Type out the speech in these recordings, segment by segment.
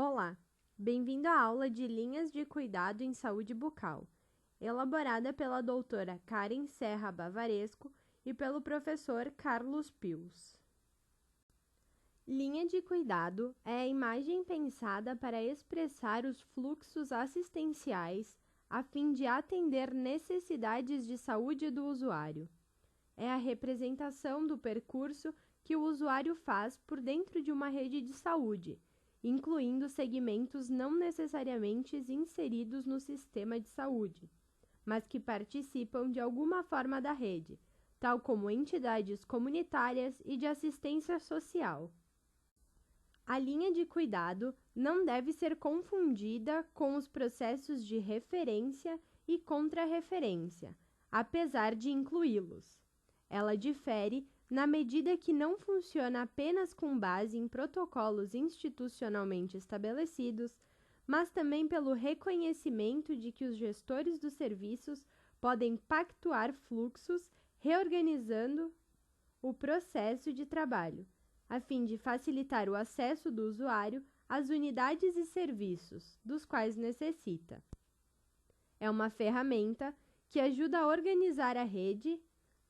Olá, bem-vindo à aula de Linhas de Cuidado em Saúde Bucal, elaborada pela doutora Karen Serra Bavaresco e pelo professor Carlos Pius. Linha de cuidado é a imagem pensada para expressar os fluxos assistenciais a fim de atender necessidades de saúde do usuário. É a representação do percurso que o usuário faz por dentro de uma rede de saúde, incluindo segmentos não necessariamente inseridos no sistema de saúde, mas que participam de alguma forma da rede, tal como entidades comunitárias e de assistência social. A linha de cuidado não deve ser confundida com os processos de referência e contra-referência, apesar de incluí-los. Ela difere na medida que não funciona apenas com base em protocolos institucionalmente estabelecidos, mas também pelo reconhecimento de que os gestores dos serviços podem pactuar fluxos, reorganizando o processo de trabalho, a fim de facilitar o acesso do usuário às unidades e serviços dos quais necessita. É uma ferramenta que ajuda a organizar a rede.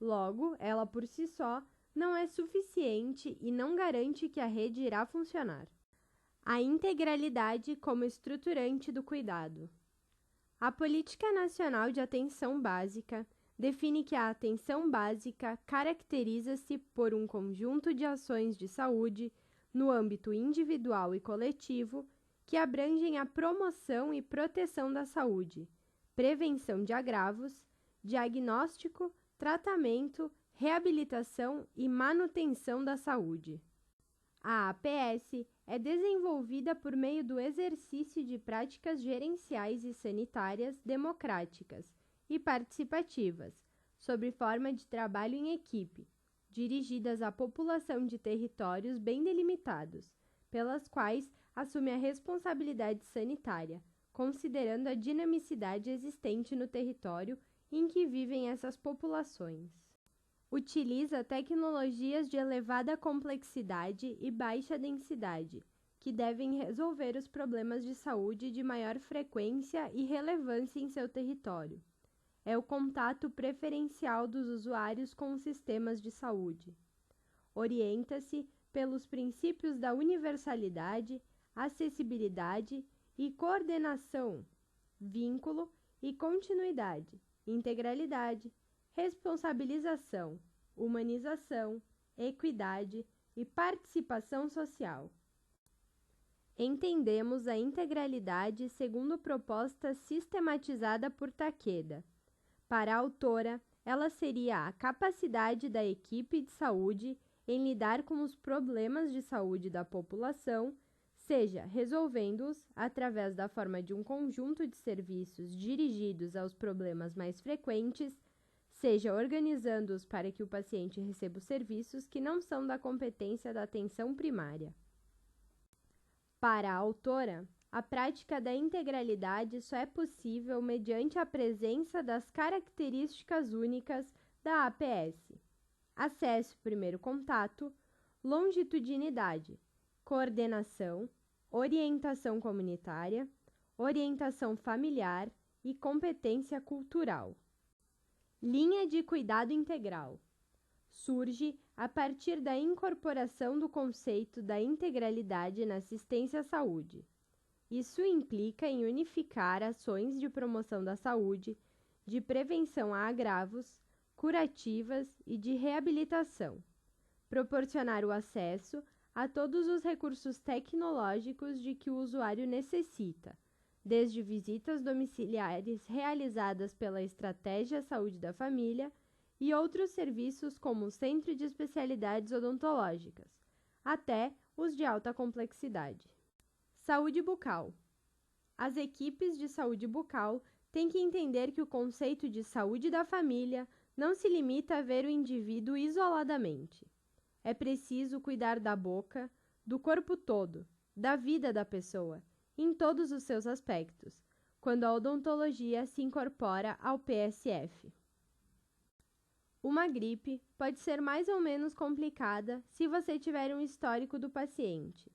Logo, ela por si só não é suficiente e não garante que a rede irá funcionar. A integralidade como estruturante do cuidado. A Política Nacional de Atenção Básica define que a atenção básica caracteriza-se por um conjunto de ações de saúde, no âmbito individual e coletivo, que abrangem a promoção e proteção da saúde, prevenção de agravos, diagnóstico, tratamento, reabilitação e manutenção da saúde. A APS é desenvolvida por meio do exercício de práticas gerenciais e sanitárias democráticas e participativas, sob forma de trabalho em equipe, dirigidas à população de territórios bem delimitados, pelas quais assume a responsabilidade sanitária, considerando a dinamicidade existente no território em que vivem essas populações. Utiliza tecnologias de elevada complexidade e baixa densidade, que devem resolver os problemas de saúde de maior frequência e relevância em seu território. É o contato preferencial dos usuários com os sistemas de saúde. Orienta-se pelos princípios da universalidade, acessibilidade e coordenação, vínculo e continuidade, integralidade, responsabilização, humanização, equidade e participação social. Entendemos a integralidade segundo proposta sistematizada por Takeda. Para a autora, ela seria a capacidade da equipe de saúde em lidar com os problemas de saúde da população, seja resolvendo-os através da forma de um conjunto de serviços dirigidos aos problemas mais frequentes, seja organizando-os para que o paciente receba os serviços que não são da competência da atenção primária. Para a autora, a prática da integralidade só é possível mediante a presença das características únicas da APS: acesso e primeiro contato, longitudinidade, coordenação, orientação comunitária, orientação familiar e competência cultural. Linha de cuidado integral. Surge a partir da incorporação do conceito da integralidade na assistência à saúde. Isso implica em unificar ações de promoção da saúde, de prevenção a agravos, curativas e de reabilitação, proporcionar o acesso a todos os recursos tecnológicos de que o usuário necessita, desde visitas domiciliares realizadas pela Estratégia Saúde da Família e outros serviços como o Centro de Especialidades Odontológicas, até os de alta complexidade. Saúde bucal. As equipes de saúde bucal têm que entender que o conceito de saúde da família não se limita a ver o indivíduo isoladamente. É preciso cuidar da boca, do corpo todo, da vida da pessoa, em todos os seus aspectos, quando a odontologia se incorpora ao PSF. Uma gripe pode ser mais ou menos complicada se você tiver um histórico do paciente.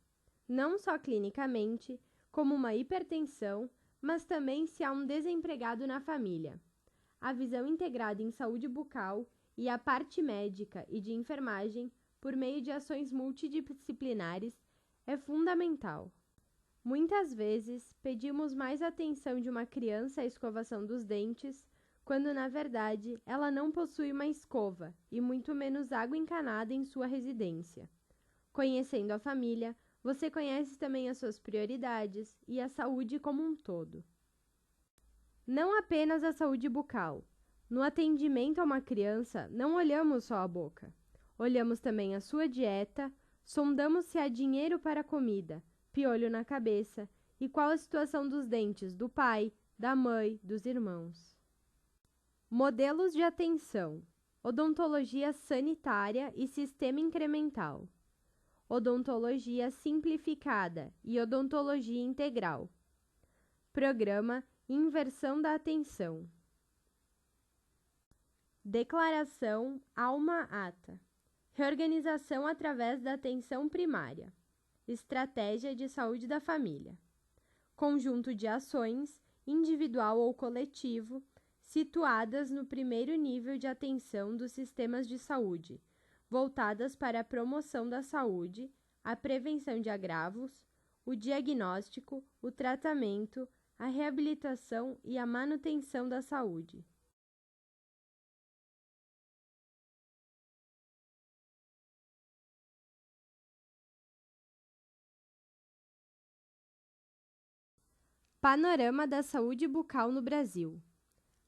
não só clinicamente, como uma hipertensão, mas também se há um desempregado na família. A visão integrada em saúde bucal e a parte médica e de enfermagem, por meio de ações multidisciplinares, é fundamental. Muitas vezes, pedimos mais atenção de uma criança à escovação dos dentes, quando na verdade ela não possui uma escova e muito menos água encanada em sua residência. Conhecendo a família, você conhece também as suas prioridades e a saúde como um todo. Não apenas a saúde bucal. No atendimento a uma criança, não olhamos só a boca. Olhamos também a sua dieta, sondamos se há dinheiro para a comida, piolho na cabeça e qual a situação dos dentes do pai, da mãe, dos irmãos. Modelos de atenção: odontologia sanitária e sistema incremental, odontologia simplificada e odontologia integral, programa Inversão da atenção. Declaração Alma-Ata. Reorganização através da atenção primária. Estratégia de saúde da família. Conjunto de ações, individual ou coletivo, situadas no primeiro nível de atenção dos sistemas de saúde, voltadas para a promoção da saúde, a prevenção de agravos, o diagnóstico, o tratamento, a reabilitação e a manutenção da saúde. Panorama da saúde bucal no Brasil.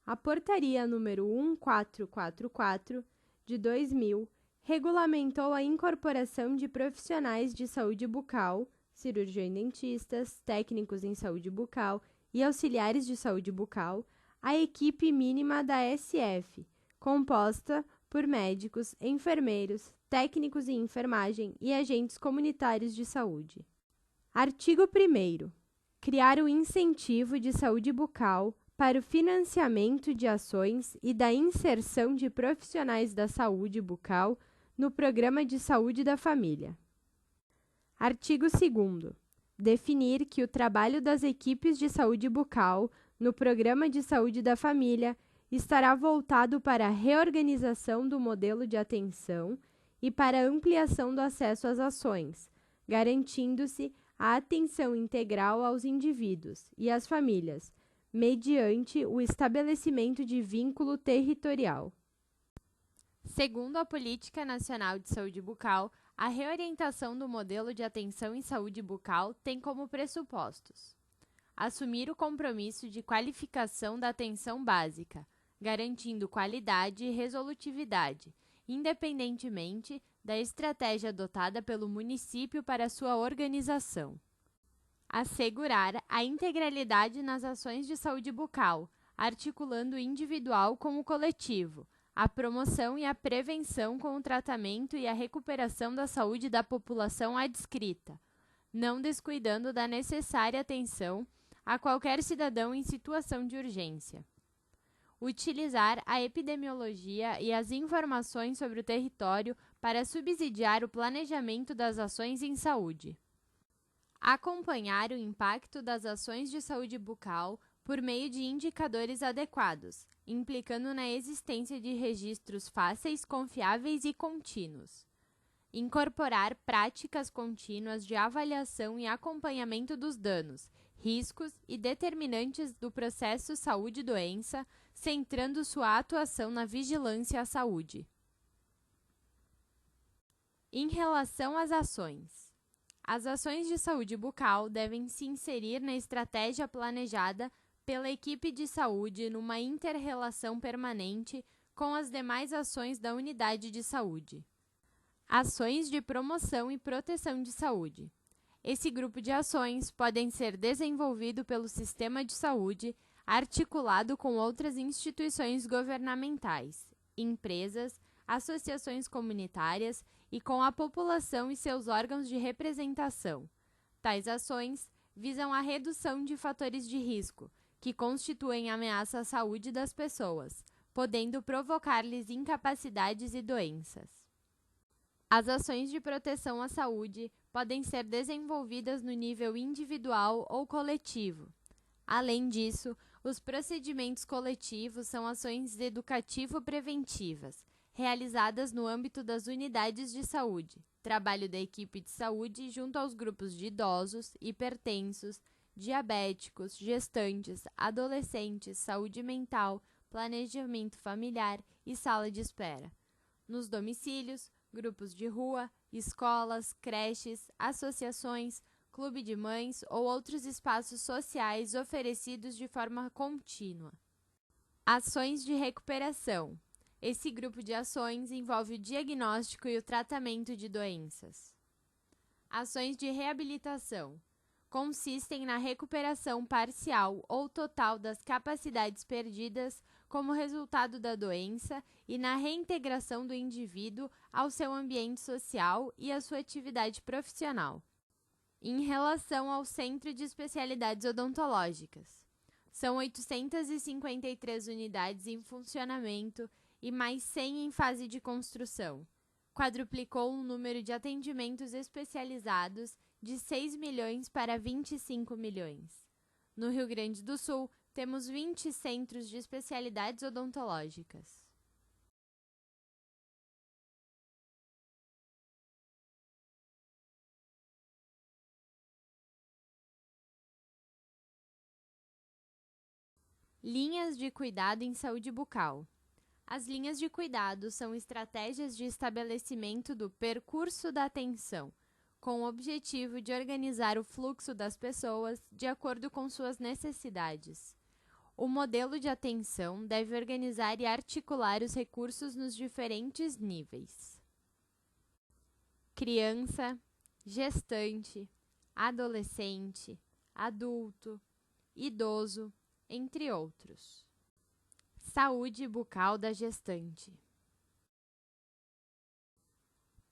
A Portaria número 1444, de 2000, regulamentou a incorporação de profissionais de saúde bucal, cirurgião-dentistas, técnicos em saúde bucal e auxiliares de saúde bucal, à equipe mínima da SF, composta por médicos, enfermeiros, técnicos em enfermagem e agentes comunitários de saúde. Artigo 1º. Criar o incentivo de saúde bucal para o financiamento de ações e da inserção de profissionais da saúde bucal no Programa de Saúde da Família. Artigo 2º. Definir que o trabalho das equipes de saúde bucal no Programa de Saúde da Família estará voltado para a reorganização do modelo de atenção e para a ampliação do acesso às ações, garantindo-se a atenção integral aos indivíduos e às famílias, mediante o estabelecimento de vínculo territorial. Segundo a Política Nacional de Saúde Bucal, a reorientação do modelo de atenção em saúde bucal tem como pressupostos: assumir o compromisso de qualificação da atenção básica, garantindo qualidade e resolutividade, independentemente da estratégia adotada pelo município para sua organização. Assegurar a integralidade nas ações de saúde bucal, articulando o individual com o coletivo, a promoção e a prevenção com o tratamento e a recuperação da saúde da população adscrita, não descuidando da necessária atenção a qualquer cidadão em situação de urgência. Utilizar a epidemiologia e as informações sobre o território para subsidiar o planejamento das ações em saúde. Acompanhar o impacto das ações de saúde bucal por meio de indicadores adequados, implicando na existência de registros fáceis, confiáveis e contínuos. Incorporar práticas contínuas de avaliação e acompanhamento dos danos, riscos e determinantes do processo saúde-doença, centrando sua atuação na vigilância à saúde. Em relação às ações, as ações de saúde bucal devem se inserir na estratégia planejada pela equipe de saúde numa inter-relação permanente com as demais ações da unidade de saúde. Ações de promoção e proteção de saúde. Esse grupo de ações podem ser desenvolvido pelo sistema de saúde, articulado com outras instituições governamentais, empresas, associações comunitárias e com a população e seus órgãos de representação. Tais ações visam a redução de fatores de risco, que constituem ameaça à saúde das pessoas, podendo provocar-lhes incapacidades e doenças. As ações de proteção à saúde podem ser desenvolvidas no nível individual ou coletivo. Além disso, os procedimentos coletivos são ações educativo-preventivas, realizadas no âmbito das unidades de saúde, trabalho da equipe de saúde junto aos grupos de idosos, hipertensos, diabéticos, gestantes, adolescentes, saúde mental, planejamento familiar e sala de espera. Nos domicílios, grupos de rua, escolas, creches, associações, clube de mães ou outros espaços sociais oferecidos de forma contínua. Ações de recuperação. Esse grupo de ações envolve o diagnóstico e o tratamento de doenças. Ações de reabilitação. Consistem na recuperação parcial ou total das capacidades perdidas como resultado da doença e na reintegração do indivíduo ao seu ambiente social e à sua atividade profissional. Em relação ao Centro de Especialidades Odontológicas, são 853 unidades em funcionamento e mais 100 em fase de construção. Quadruplicou o número de atendimentos especializados de 6 milhões para 25 milhões. No Rio Grande do Sul, temos 20 centros de especialidades odontológicas. Linhas de cuidado em saúde bucal. As linhas de cuidado são estratégias de estabelecimento do percurso da atenção, com o objetivo de organizar o fluxo das pessoas de acordo com suas necessidades. O modelo de atenção deve organizar e articular os recursos nos diferentes níveis: criança, gestante, adolescente, adulto, idoso, entre outros. Saúde bucal da gestante.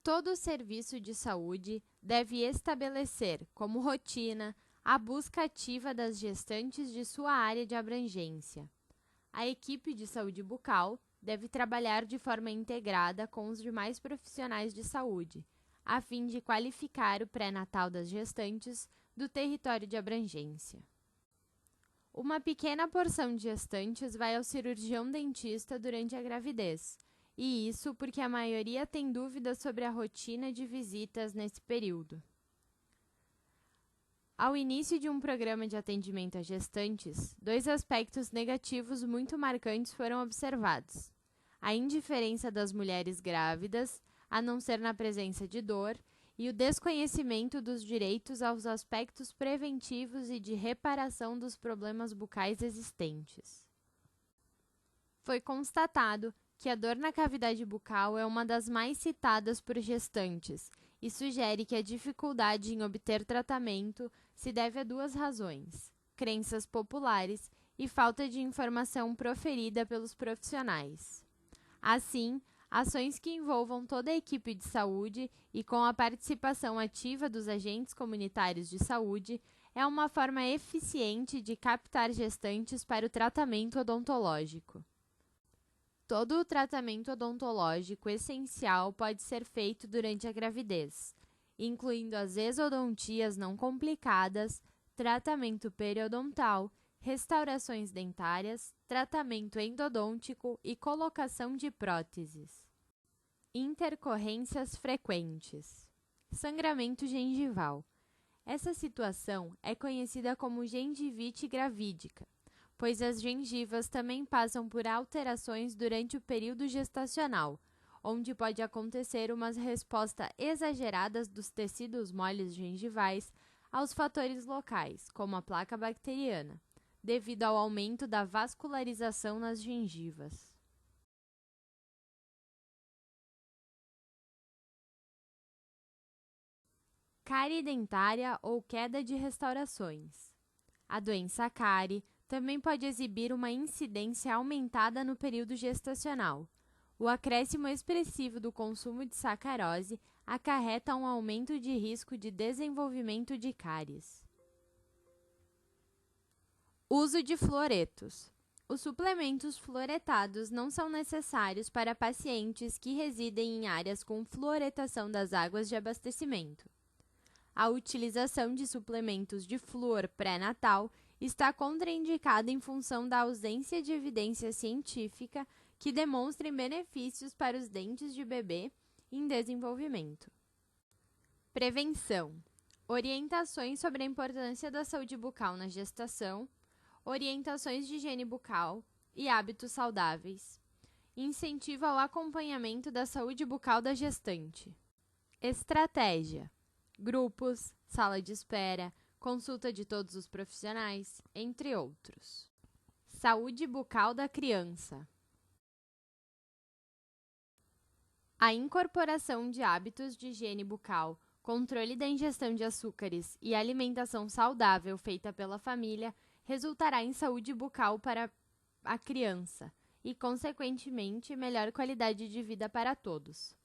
Todo serviço de saúde deve estabelecer como rotina a busca ativa das gestantes de sua área de abrangência. A equipe de saúde bucal deve trabalhar de forma integrada com os demais profissionais de saúde, a fim de qualificar o pré-natal das gestantes do território de abrangência. Uma pequena porção de gestantes vai ao cirurgião dentista durante a gravidez, e isso porque a maioria tem dúvidas sobre a rotina de visitas nesse período. Ao início de um programa de atendimento a gestantes, 2 aspectos negativos muito marcantes foram observados: a indiferença das mulheres grávidas, a não ser na presença de dor, e o desconhecimento dos direitos aos aspectos preventivos e de reparação dos problemas bucais existentes. Foi constatado que a dor na cavidade bucal é uma das mais citadas por gestantes e sugere que a dificuldade em obter tratamento se deve a 2 razões: crenças populares e falta de informação proferida pelos profissionais. Assim, ações que envolvam toda a equipe de saúde e com a participação ativa dos agentes comunitários de saúde é uma forma eficiente de captar gestantes para o tratamento odontológico. Todo o tratamento odontológico essencial pode ser feito durante a gravidez, incluindo as exodontias não complicadas, tratamento periodontal, restaurações dentárias, tratamento endodôntico e colocação de próteses. Intercorrências frequentes. Sangramento gengival. Essa situação é conhecida como gengivite gravídica, pois as gengivas também passam por alterações durante o período gestacional, onde pode acontecer uma resposta exagerada dos tecidos moles gengivais aos fatores locais, como a placa bacteriana, devido ao aumento da vascularização nas gengivas. Cárie dentária ou queda de restaurações. A doença cárie também pode exibir uma incidência aumentada no período gestacional. O acréscimo expressivo do consumo de sacarose acarreta um aumento de risco de desenvolvimento de cáries. Uso de fluoretos. Os suplementos fluoretados não são necessários para pacientes que residem em áreas com fluoretação das águas de abastecimento. A utilização de suplementos de flúor pré-natal está contraindicada em função da ausência de evidência científica que demonstrem benefícios para os dentes de bebê em desenvolvimento. Prevenção. Orientações sobre a importância da saúde bucal na gestação, orientações de higiene bucal e hábitos saudáveis. Incentivo ao acompanhamento da saúde bucal da gestante. Estratégia. Grupos, sala de espera, consulta de todos os profissionais, entre outros. Saúde bucal da criança. A incorporação de hábitos de higiene bucal, controle da ingestão de açúcares e alimentação saudável feita pela família resultará em saúde bucal para a criança e, consequentemente, melhor qualidade de vida para todos.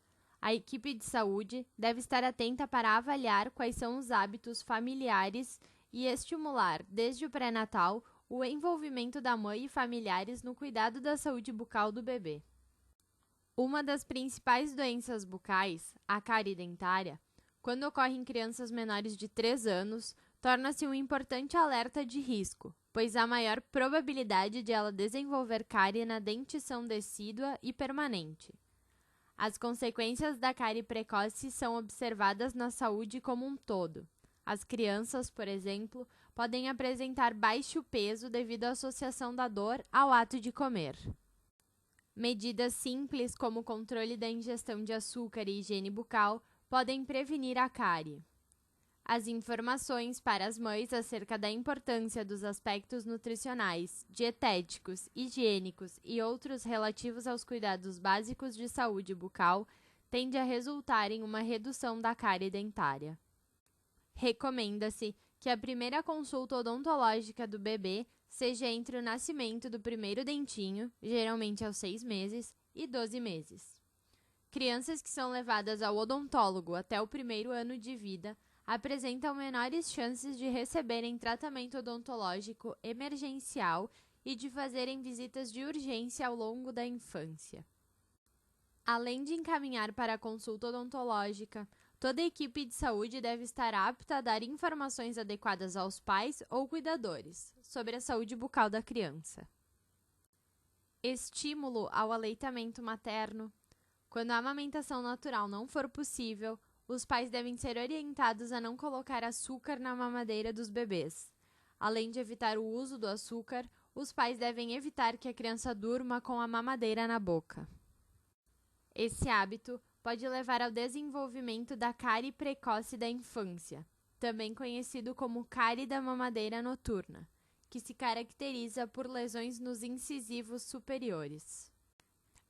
A equipe de saúde deve estar atenta para avaliar quais são os hábitos familiares e estimular, desde o pré-natal, o envolvimento da mãe e familiares no cuidado da saúde bucal do bebê. Uma das principais doenças bucais, a cárie dentária, quando ocorre em crianças menores de 3 anos, torna-se um importante alerta de risco, pois há maior probabilidade de ela desenvolver cárie na dentição decídua e permanente. As consequências da cárie precoce são observadas na saúde como um todo. As crianças, por exemplo, podem apresentar baixo peso devido à associação da dor ao ato de comer. Medidas simples como o controle da ingestão de açúcar e higiene bucal podem prevenir a cárie. As informações para as mães acerca da importância dos aspectos nutricionais, dietéticos, higiênicos e outros relativos aos cuidados básicos de saúde bucal tende a resultar em uma redução da cárie dentária. Recomenda-se que a primeira consulta odontológica do bebê seja entre o nascimento do primeiro dentinho, geralmente aos 6 meses, e 12 meses. Crianças que são levadas ao odontólogo até o primeiro ano de vida apresentam menores chances de receberem tratamento odontológico emergencial e de fazerem visitas de urgência ao longo da infância. Além de encaminhar para a consulta odontológica, toda a equipe de saúde deve estar apta a dar informações adequadas aos pais ou cuidadores sobre a saúde bucal da criança. Estímulo ao aleitamento materno. Quando a amamentação natural não for possível, os pais devem ser orientados a não colocar açúcar na mamadeira dos bebês. Além de evitar o uso do açúcar, os pais devem evitar que a criança durma com a mamadeira na boca. Esse hábito pode levar ao desenvolvimento da cárie precoce da infância, também conhecido como cárie da mamadeira noturna, que se caracteriza por lesões nos incisivos superiores.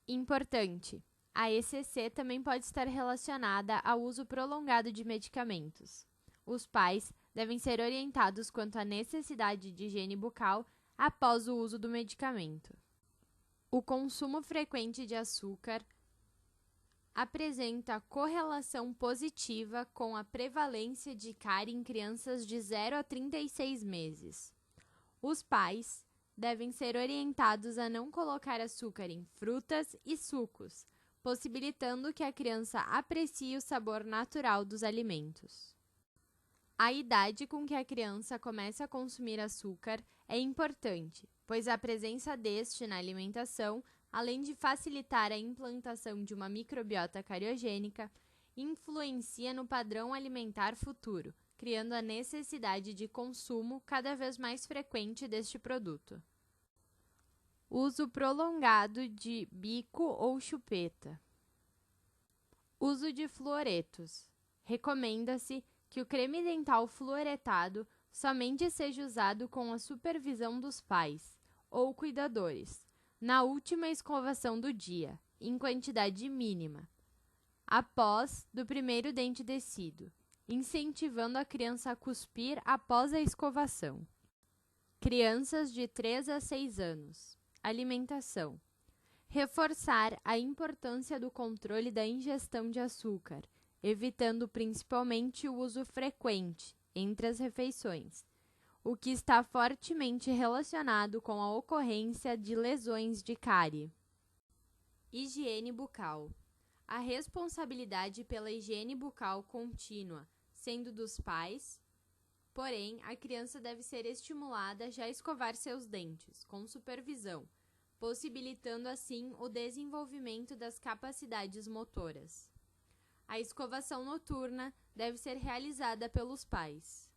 Importante! A ECC também pode estar relacionada ao uso prolongado de medicamentos. Os pais devem ser orientados quanto à necessidade de higiene bucal após o uso do medicamento. O consumo frequente de açúcar apresenta correlação positiva com a prevalência de cárie em crianças de 0 a 36 meses. Os pais devem ser orientados a não colocar açúcar em frutas e sucos, possibilitando que a criança aprecie o sabor natural dos alimentos. A idade com que a criança começa a consumir açúcar é importante, pois a presença deste na alimentação, além de facilitar a implantação de uma microbiota cariogênica, influencia no padrão alimentar futuro, criando a necessidade de consumo cada vez mais frequente deste produto. Uso prolongado de bico ou chupeta. Uso de fluoretos. Recomenda-se que o creme dental fluoretado somente seja usado com a supervisão dos pais ou cuidadores, na última escovação do dia, em quantidade mínima, após do primeiro dente descido, incentivando a criança a cuspir após a escovação. Crianças de 3 a 6 anos. Alimentação. Reforçar a importância do controle da ingestão de açúcar, evitando principalmente o uso frequente entre as refeições. o que está fortemente relacionado com a ocorrência de lesões de cárie. Higiene bucal. A responsabilidade pela higiene bucal contínua sendo dos pais, porém, a criança deve ser estimulada já a escovar seus dentes, com supervisão, possibilitando assim o desenvolvimento das capacidades motoras. A escovação noturna deve ser realizada pelos pais.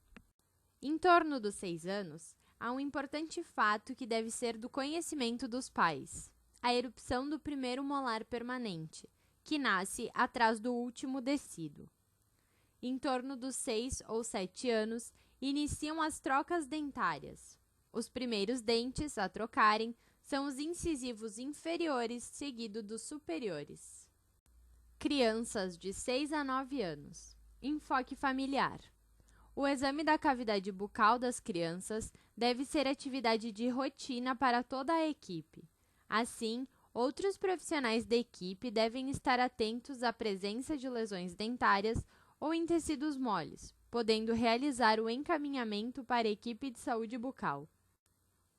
Em torno dos 6 anos, há um importante fato que deve ser do conhecimento dos pais: a erupção do primeiro molar permanente, que nasce atrás do último descido. Em torno dos 6 ou 7 anos, iniciam as trocas dentárias. Os primeiros dentes a trocarem são os incisivos inferiores, seguido dos superiores. Crianças de 6 a 9 anos. Enfoque familiar. O exame da cavidade bucal das crianças deve ser atividade de rotina para toda a equipe. Assim, outros profissionais da equipe devem estar atentos à presença de lesões dentárias ou em tecidos moles, podendo realizar o encaminhamento para a equipe de saúde bucal.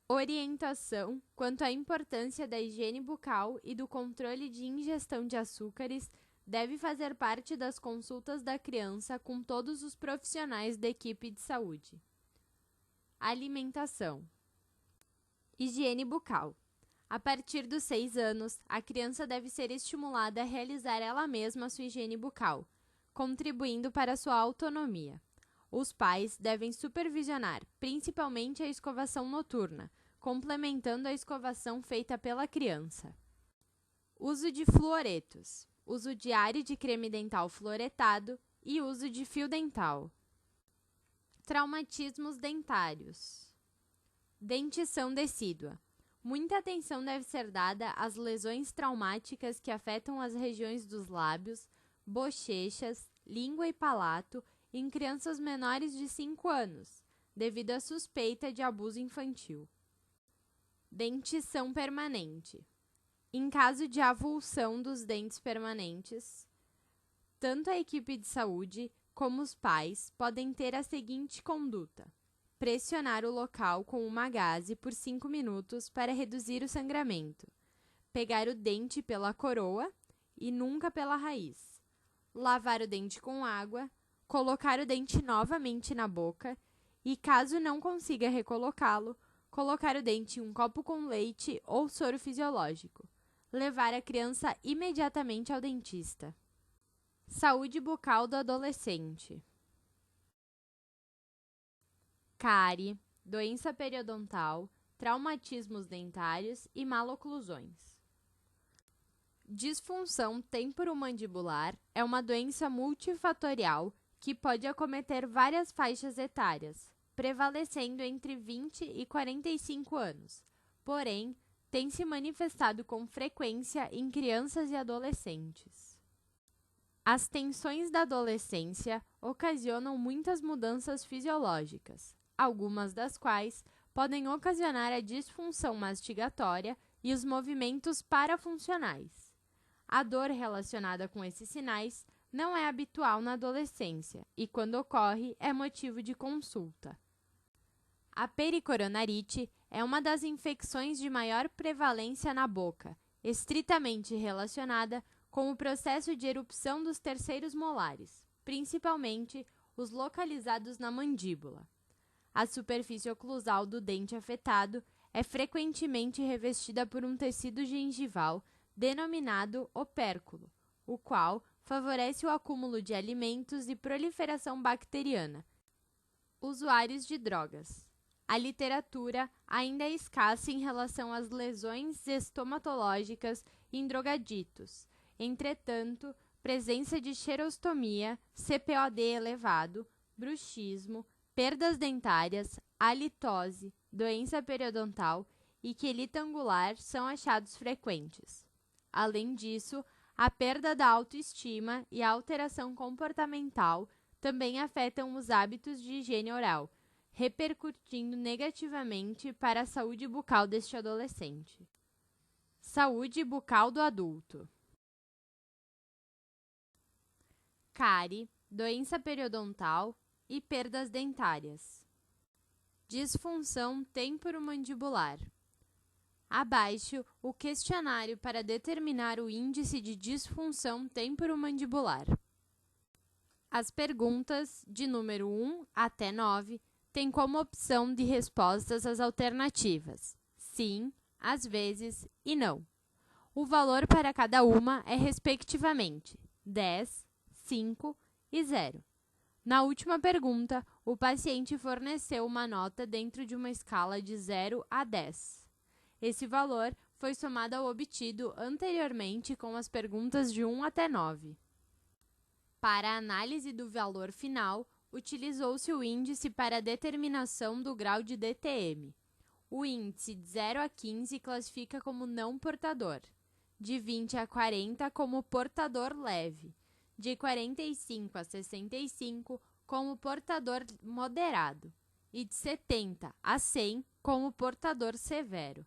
Orientação quanto à importância da higiene bucal e do controle de ingestão de açúcares deve fazer parte das consultas da criança com todos os profissionais da equipe de saúde. Alimentação. Higiene bucal. A partir dos 6 anos, a criança deve ser estimulada a realizar ela mesma sua higiene bucal, contribuindo para sua autonomia. Os pais devem supervisionar, principalmente a escovação noturna, complementando a escovação feita pela criança. Uso de fluoretos. Uso diário de creme dental fluoretado e uso de fio dental. Traumatismos dentários. Dentição decídua. Muita atenção deve ser dada às lesões traumáticas que afetam as regiões dos lábios, bochechas, língua e palato em crianças menores de 5 anos, devido à suspeita de abuso infantil. Dentição permanente. Em caso de avulsão dos dentes permanentes, tanto a equipe de saúde como os pais podem ter a seguinte conduta: pressionar o local com uma gaze por 5 minutos para reduzir o sangramento, pegar o dente pela coroa e nunca pela raiz, lavar o dente com água, colocar o dente novamente na boca e, caso não consiga recolocá-lo, colocar o dente em um copo com leite ou soro fisiológico. Levar a criança imediatamente ao dentista. Saúde bucal do adolescente. Cárie, doença periodontal, traumatismos dentários e maloclusões. Disfunção temporomandibular é uma doença multifatorial que pode acometer várias faixas etárias, prevalecendo entre 20 e 45 anos. Porém, tem se manifestado com frequência em crianças e adolescentes. As tensões da adolescência ocasionam muitas mudanças fisiológicas, algumas das quais podem ocasionar a disfunção mastigatória e os movimentos parafuncionais. A dor relacionada com esses sinais não é habitual na adolescência e, quando ocorre, é motivo de consulta. A pericoronarite é uma das infecções de maior prevalência na boca, estritamente relacionada com o processo de erupção dos terceiros molares, principalmente os localizados na mandíbula. A superfície oclusal do dente afetado é frequentemente revestida por um tecido gengival denominado opérculo, o qual favorece o acúmulo de alimentos e proliferação bacteriana. Usuários de drogas. A literatura ainda é escassa em relação às lesões estomatológicas em drogaditos. Entretanto, presença de xerostomia, CPOD elevado, bruxismo, perdas dentárias, halitose, doença periodontal e quelite angular são achados frequentes. Além disso, a perda da autoestima e a alteração comportamental também afetam os hábitos de higiene oral, repercutindo negativamente para a saúde bucal deste adolescente. Saúde bucal do adulto. Cárie, doença periodontal e perdas dentárias. disfunção temporomandibular. Abaixo, o questionário para determinar o índice de disfunção temporomandibular. As perguntas, de número 1 até 9, têm como opção de respostas as alternativas sim, às vezes e não. O valor para cada uma é, respectivamente, 10, 5 e 0. Na última pergunta, o paciente forneceu uma nota dentro de uma escala de 0 a 10. Esse valor foi somado ao obtido anteriormente com as perguntas de 1 até 9. Para a análise do valor final, utilizou-se o índice para a determinação do grau de DTM. O índice de 0 a 15 classifica como não portador, de 20 a 40 como portador leve, de 45 a 65 como portador moderado e de 70 a 100 como portador severo.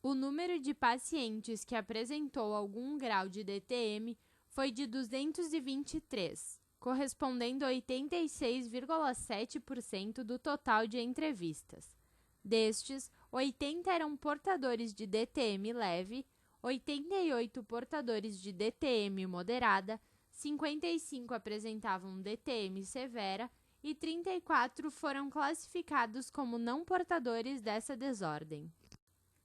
O número de pacientes que apresentou algum grau de DTM foi de 223, correspondendo a 86,7% do total de entrevistas. Destes, 80 eram portadores de DTM leve, 88 portadores de DTM moderada, 55 apresentavam DTM severa e 34 foram classificados como não portadores dessa desordem.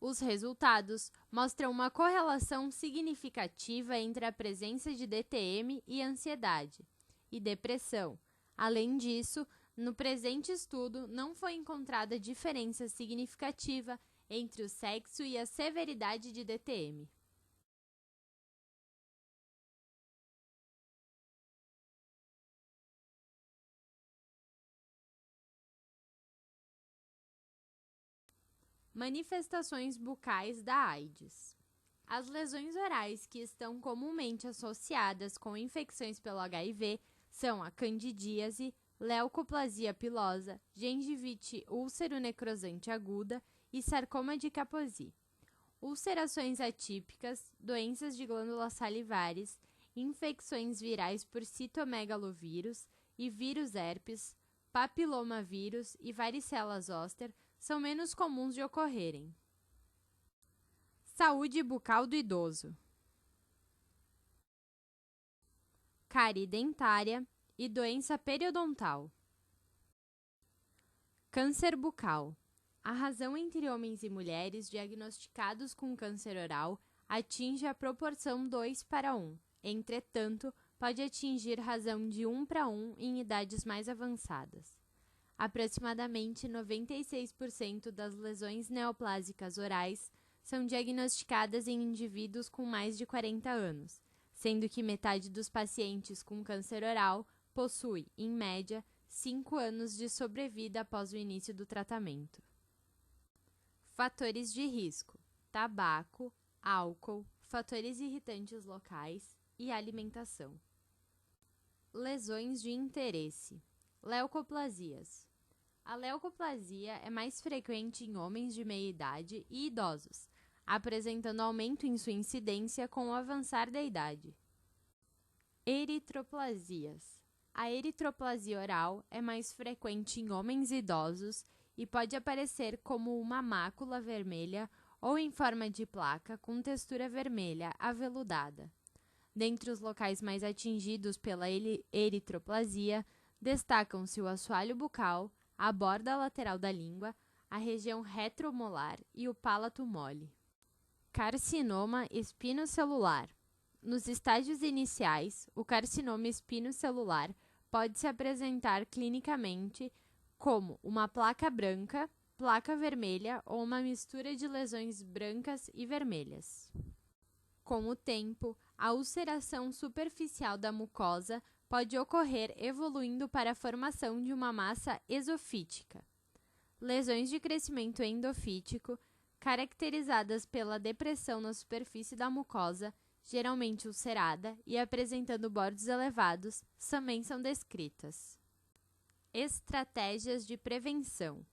Os resultados mostram uma correlação significativa entre a presença de DTM e ansiedade e depressão. Além disso, no presente estudo, não foi encontrada diferença significativa entre o sexo e a severidade de DTM. Manifestações bucais da AIDS. As lesões orais que estão comumente associadas com infecções pelo HIV são a candidíase, leucoplasia pilosa, gengivite úlcero-necrosante aguda e sarcoma de Kaposi. Ulcerações atípicas, doenças de glândulas salivares, infecções virais por citomegalovírus e vírus herpes, papilomavírus e varicela zoster são menos comuns de ocorrerem. Saúde bucal do idoso. Cárie dentária e doença periodontal. Câncer bucal. A razão entre homens e mulheres diagnosticados com câncer oral atinge a proporção 2:1. Entretanto, pode atingir razão de 1:1 em idades mais avançadas. Aproximadamente 96% das lesões neoplásicas orais são diagnosticadas em indivíduos com mais de 40 anos, sendo que metade dos pacientes com câncer oral possui, em média, 5 anos de sobrevida após o início do tratamento. Fatores de risco: tabaco, álcool, fatores irritantes locais e alimentação. Lesões de interesse. Leucoplasias. A leucoplasia é mais frequente em homens de meia idade e idosos, apresentando aumento em sua incidência com o avançar da idade. Eritroplasias. A eritroplasia oral é mais frequente em homens idosos e pode aparecer como uma mácula vermelha ou em forma de placa com textura vermelha aveludada. Dentre os locais mais atingidos pela eritroplasia, destacam-se o assoalho bucal, a borda lateral da língua, a região retromolar e o palato mole. Carcinoma espinocelular. Nos estágios iniciais, o carcinoma espinocelular pode se apresentar clinicamente como uma placa branca, placa vermelha ou uma mistura de lesões brancas e vermelhas. Com o tempo, a ulceração superficial da mucosa pode ocorrer evoluindo para a formação de uma massa exofítica. Lesões de crescimento endofítico, caracterizadas pela depressão na superfície da mucosa, geralmente ulcerada e apresentando bordos elevados, também são descritas. Estratégias de prevenção.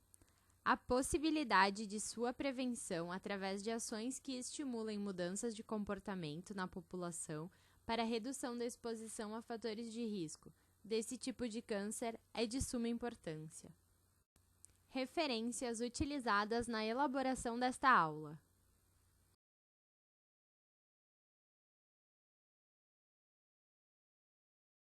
A possibilidade de sua prevenção através de ações que estimulem mudanças de comportamento na população para a redução da exposição a fatores de risco desse tipo de câncer é de suma importância. Referências utilizadas na elaboração desta aula.